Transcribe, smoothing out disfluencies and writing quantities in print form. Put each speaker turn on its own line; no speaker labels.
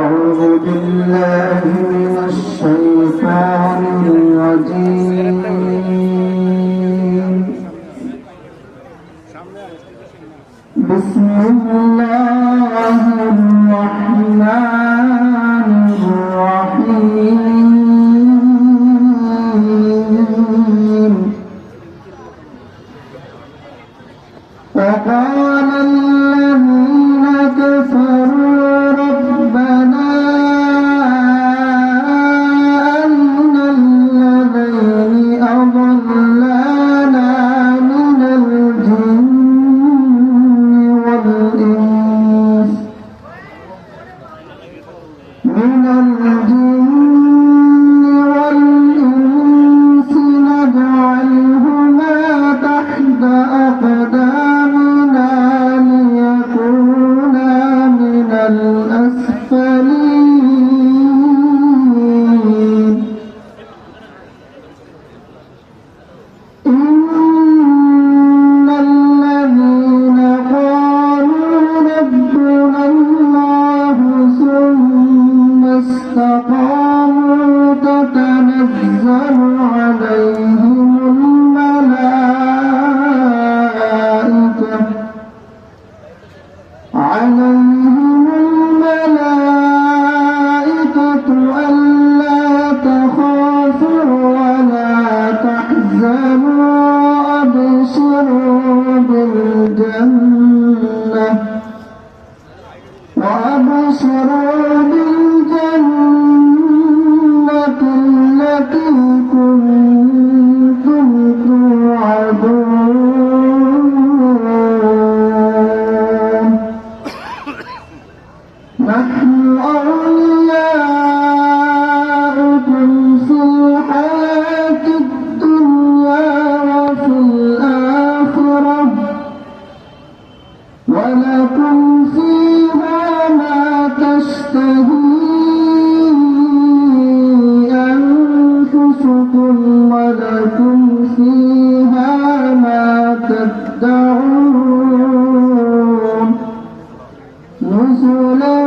أعوذ بالله من الشيطان الرجيم بسم الله الرحمن الرحيم وقال الذين كفروا ربنا أرنا الذين أضلانا من الجن والإنس نجعلهما تحت أقدامنا ليكونا من الأسفلين إن الذين قالوا ربنا الله ثم استقاموا تتنزل عليهم الملائكة ألا تخافوا ولا تحزنوا وأبشروا بالجنة التي كنتم توعدون نحن أولياؤكم في الحياة الدنيا وفي الآخرة ولكم فيها ما تشتهي أنفسكم ولكم فيها ما تدعون نزلا